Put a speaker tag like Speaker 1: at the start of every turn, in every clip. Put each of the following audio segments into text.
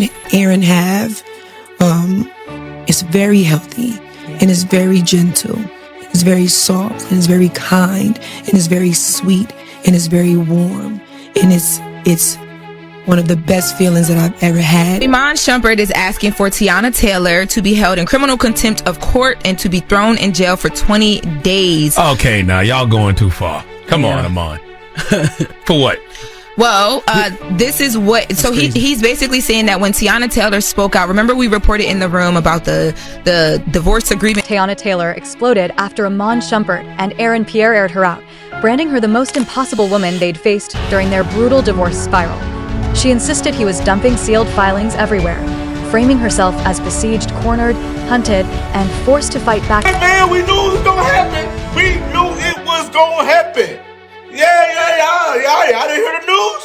Speaker 1: and Aaron have, is very healthy and is very gentle. It's very soft and it's very kind and it's very sweet and it's very warm, and it's one of the best feelings that I've ever had.
Speaker 2: Iman Shumpert is asking for Teyana Taylor to be held in criminal contempt of court and to be thrown in jail for 20 days.
Speaker 3: Okay, now y'all going too far. Come on, Iman. For what?
Speaker 2: Well, this is what, so he's basically saying that when Teyana Taylor spoke out, remember we reported in the room about the divorce agreement.
Speaker 4: Teyana Taylor exploded after Iman Shumpert and Pierre aired her out, branding her the most impossible woman they'd faced during their brutal divorce spiral. She insisted he was dumping sealed filings everywhere, framing herself as besieged, cornered, hunted, and forced to fight back.
Speaker 5: Hey man, we knew it was gonna happen. We knew it was gonna happen. I didn't hear the news.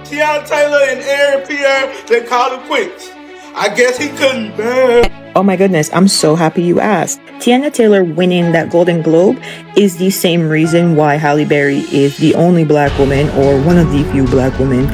Speaker 5: Teyana Taylor and Pierre, they called it quits. I guess he couldn't bear.
Speaker 6: Oh my goodness, I'm so happy you asked. Teyana Taylor winning that Golden Globe is the same reason why Halle Berry is the only black woman, or one of the few black women,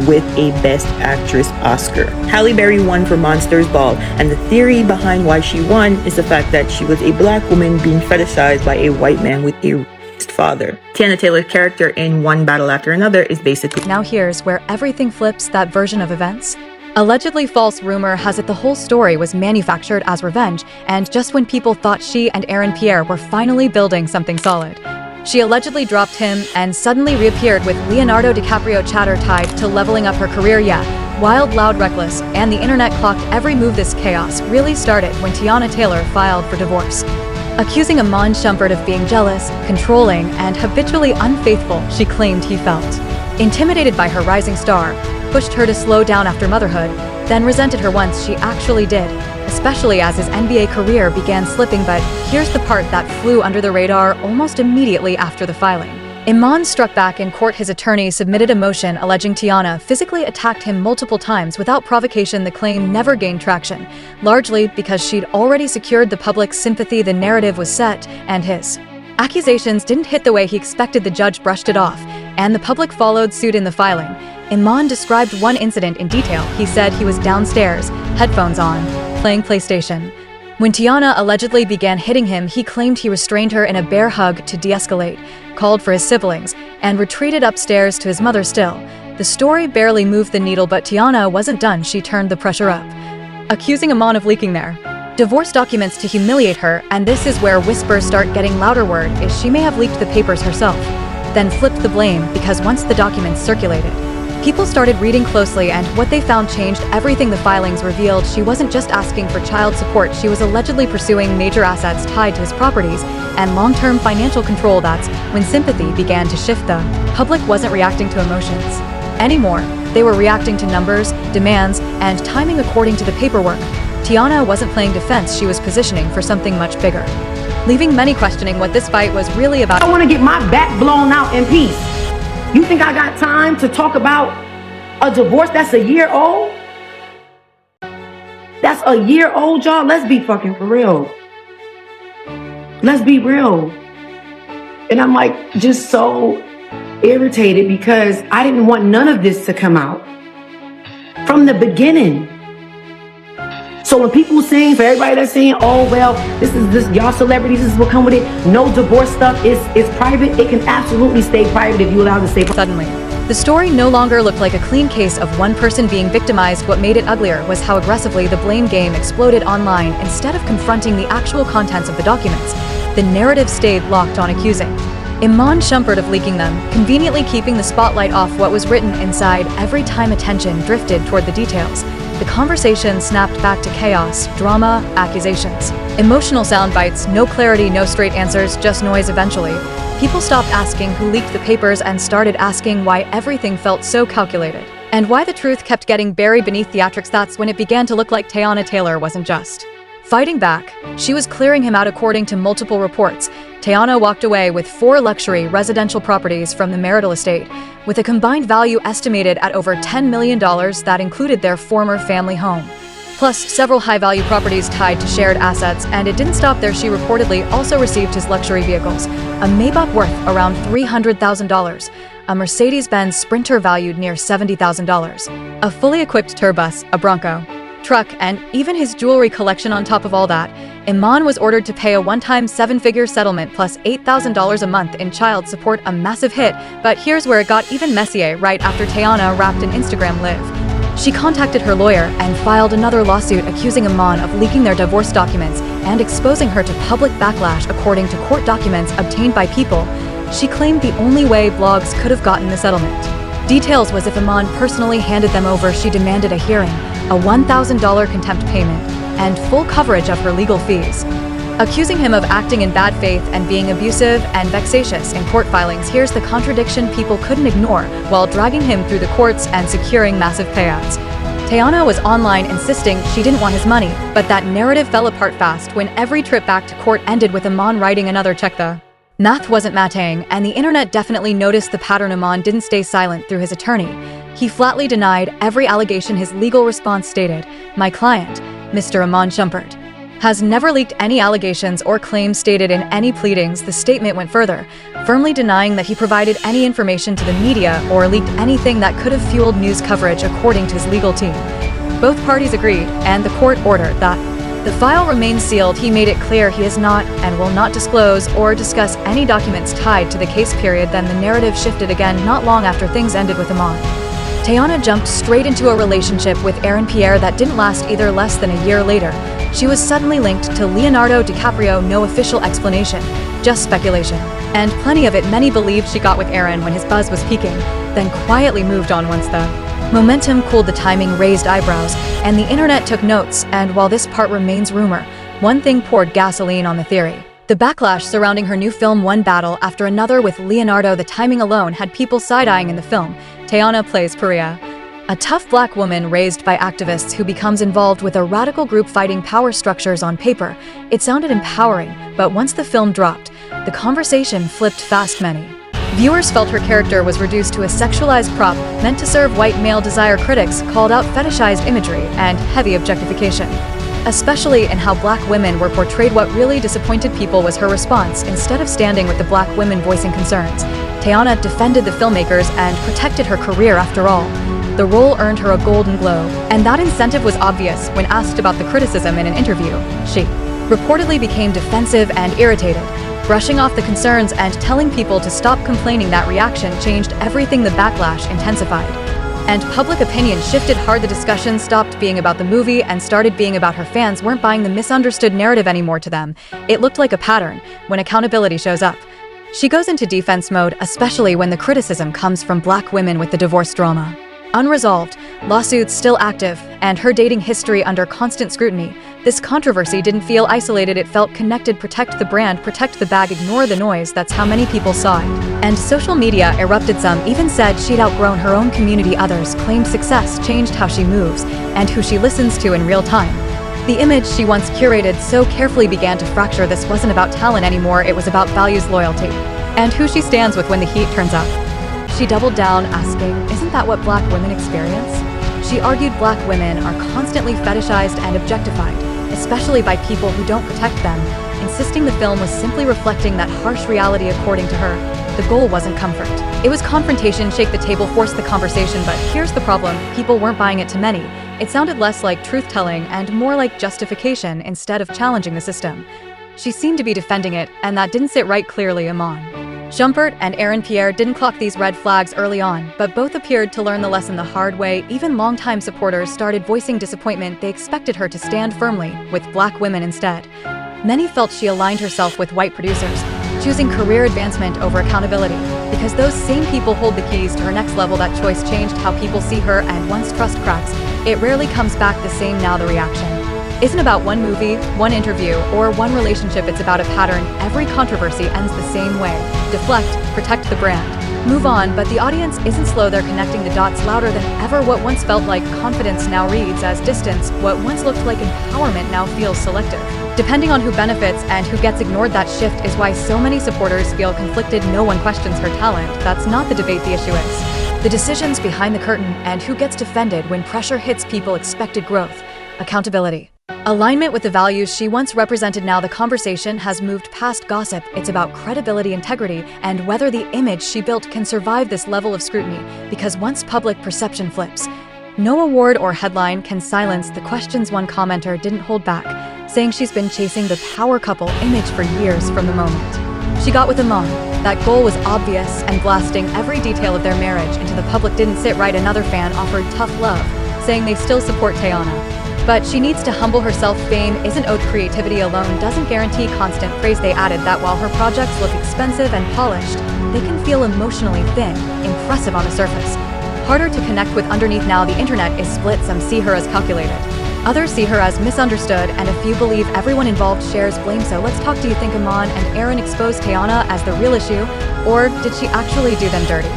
Speaker 6: with a Best Actress Oscar. Halle Berry won for Monsters Ball, and the theory behind why she won is the fact that she was a black woman being fetishized by a white man with a father. Teyana Taylor's character in One Battle After Another is basically...
Speaker 4: Now here's where everything flips that version of events. Allegedly false rumor has it the whole story was manufactured as revenge, and just when people thought she and Pierre were finally building something solid. She allegedly dropped him and suddenly reappeared with Leonardo DiCaprio chatter tied to leveling up her career. Wild, loud, reckless, and the internet clocked every move. This chaos really started when Teyana Taylor filed for divorce. Accusing Iman Shumpert of being jealous, controlling, and habitually unfaithful, she claimed he felt. Intimidated by her rising star, pushed her to slow down after motherhood, then resented her once she actually did, especially as his NBA career began slipping. But here's the part that flew under the radar almost immediately after the filing. Iman struck back in court. His attorney submitted a motion alleging Teyana physically attacked him multiple times without provocation. The claim never gained traction, largely because she'd already secured the public's sympathy. The narrative was set, and his accusations didn't hit the way he expected. The judge brushed it off, and the public followed suit in the filing. Iman described one incident in detail. He said he was downstairs, headphones on, playing PlayStation. When Teyana allegedly began hitting him, he claimed he restrained her in a bear hug to de-escalate, called for his siblings, and retreated upstairs to his mother. Still, the story barely moved the needle, but Teyana wasn't done. She turned the pressure up, accusing Iman of leaking their divorce documents to humiliate her, and this is where whispers start getting louder. Word is she may have leaked the papers herself, then flipped the blame, because once the documents circulated, people started reading closely, and what they found changed everything. The filings revealed she wasn't just asking for child support. She was allegedly pursuing major assets tied to his properties and long-term financial control. That's when sympathy began to shift. The public wasn't reacting to emotions anymore. They were reacting to numbers, demands, and timing. According to the paperwork, Teyana wasn't playing defense. She was positioning for something much bigger, leaving many questioning what this fight was really about.
Speaker 7: I want to get my back blown out in peace. You think I got time to talk about a divorce that's a year old? That's a year old, y'all. Let's be fucking for real. Let's be real. And I'm like just so irritated because I didn't want none of this to come out from the beginning. So when people saying, for everybody that's saying, oh, well, this y'all celebrities, this is what come with it. No divorce stuff is private. It can absolutely stay private if you allow it to stay private.
Speaker 4: Suddenly, the story no longer looked like a clean case of one person being victimized. What made it uglier was how aggressively the blame game exploded online. Instead of confronting the actual contents of the documents, the narrative stayed locked on accusing Iman Shumpert of leaking them, conveniently keeping the spotlight off what was written inside. Every time attention drifted toward the details, the conversation snapped back to chaos, drama, accusations, emotional sound bites, no clarity, no straight answers, just noise. Eventually, people stopped asking who leaked the papers and started asking why everything felt so calculated, and why the truth kept getting buried beneath theatrics. That's when it began to look like Teyana Taylor wasn't just fighting back, she was clearing him out. According to multiple reports, Teyana walked away with 4 luxury residential properties from the marital estate, with a combined value estimated at over $10 million that included their former family home, plus several high-value properties tied to shared assets. And it didn't stop there. She reportedly also received his luxury vehicles, a Maybach worth around $300,000, a Mercedes-Benz Sprinter valued near $70,000, a fully equipped tour bus, a Bronco, truck, and even his jewelry collection on top of all that. Iman was ordered to pay a one-time 7-figure settlement plus $8,000 a month in child support, a massive hit. But here's where it got even messier right after Teyana wrapped an Instagram live. She contacted her lawyer and filed another lawsuit accusing Iman of leaking their divorce documents and exposing her to public backlash according to court documents obtained by People. She claimed the only way blogs could have gotten the settlement. Details was if Iman personally handed them over, she demanded a hearing, a $1,000 contempt payment, and full coverage of her legal fees. Accusing him of acting in bad faith and being abusive and vexatious in court filings, here's the contradiction People couldn't ignore while dragging him through the courts and securing massive payouts. Teyana was online insisting she didn't want his money, but that narrative fell apart fast when every trip back to court ended with Iman writing another check. The math wasn't matching, and the internet definitely noticed the pattern. Iman didn't stay silent through his attorney. He flatly denied every allegation. His legal response stated, "My client, Mr. Iman Shumpert, has never leaked any allegations or claims stated in any pleadings." The statement went further, firmly denying that he provided any information to the media or leaked anything that could have fueled news coverage, according to his legal team. Both parties agreed, and the court ordered that the file remains sealed. He made it clear he is not and will not disclose or discuss any documents tied to the case, period. Then the narrative shifted again not long after things ended with Iman. Teyana jumped straight into a relationship with Pierre that didn't last either. Less than a year later, she was suddenly linked to Leonardo DiCaprio. No official explanation, just speculation. And plenty of it. Many believed she got with Aaron when his buzz was peaking, then quietly moved on once the momentum cooled. The timing raised eyebrows, and the internet took notes. And while this part remains rumor, one thing poured gasoline on the theory. The backlash surrounding her new film, one battle after another with Leonardo. The timing alone had people side-eyeing. In the film, Teyana plays Pierre, a tough black woman raised by activists who becomes involved with a radical group fighting power structures. On paper, it sounded empowering, but once the film dropped, the conversation flipped fast. Many viewers felt her character was reduced to a sexualized prop meant to serve white male desire. Critics called out fetishized imagery and heavy objectification, especially in how black women were portrayed. What really disappointed people was her response. Instead of standing with the black women voicing concerns, Teyana defended the filmmakers and protected her career. After all, the role earned her a Golden Globe, and that incentive was obvious. When asked about the criticism in an interview, she reportedly became defensive and irritated, brushing off the concerns and telling people to stop complaining. That reaction changed everything. The backlash intensified, and public opinion shifted hard. The discussion stopped being about the movie and started being about her. Fans weren't buying the misunderstood narrative anymore. To them, it looked like a pattern. When accountability shows up, she goes into defense mode, especially when the criticism comes from black women with the divorce drama unresolved, lawsuits still active, and her dating history under constant scrutiny. This controversy didn't feel isolated, it felt connected. Protect the brand, protect the bag, ignore the noise. That's how many people saw it. And social media erupted. Some even said she'd outgrown her own community. Others claimed success changed how she moves and who she listens to in real time. The image she once curated so carefully began to fracture. This wasn't about talent anymore, it was about values, loyalty, and who she stands with when the heat turns up. She doubled down, asking, "Isn't that what black women experience?" She argued black women are constantly fetishized and objectified, especially by people who don't protect them, insisting the film was simply reflecting that harsh reality. According to her, the goal wasn't comfort, it was confrontation. Shake the table, force the conversation. But here's the problem, people weren't buying it. To many, it sounded less like truth-telling and more like justification instead of challenging the system. She seemed to be defending it, and that didn't sit right. Clearly, Iman Shumpert and Pierre didn't clock these red flags early on, but both appeared to learn the lesson the hard way. Even longtime supporters started voicing disappointment. They expected her to stand firmly with black women instead. Many felt she aligned herself with white producers, choosing career advancement over accountability, because those same people hold the keys to her next level. That choice changed how people see her, and once trust cracks, it rarely comes back the same. Now the reaction isn't about one movie, one interview, or one relationship. It's about a pattern. Every controversy ends the same way. Deflect, protect the brand, move on. But the audience isn't slow, they're connecting the dots louder than ever. What once felt like confidence now reads as distance. What once looked like empowerment now feels selective, depending on who benefits and who gets ignored. That shift is why so many supporters feel conflicted. No one questions her talent. That's not the debate. The issue is the decisions behind the curtain and who gets defended when pressure hits. People expected growth, accountability, Alignment with the values she once represented. Now the conversation has moved past gossip. It's about credibility, integrity, and whether the image she built can survive this level of scrutiny. Because once public perception flips, no award or headline can silence the questions. One commenter didn't hold back, saying she's been chasing the power couple image for years from the moment she got with Iman. That goal was obvious, and blasting every detail of their marriage into the public didn't sit right. Another fan offered tough love, saying they still support Teyana, but she needs to humble herself. Fame isn't owed, creativity alone doesn't guarantee constant praise. They added that while her projects look expensive and polished, they can feel emotionally thin, impressive on the surface, harder to connect with underneath. Now the internet is split. Some see her as calculated, others see her as misunderstood, and a few believe everyone involved shares blame. So let's talk. Do you think Iman and Aaron exposed Teyana as the real issue, or did she actually do them dirty?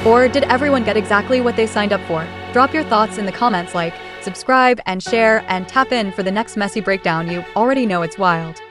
Speaker 4: Or did everyone get exactly what they signed up for? Drop your thoughts in the comments, like, subscribe, and share, and tap in for the next messy breakdown. You already know it's wild.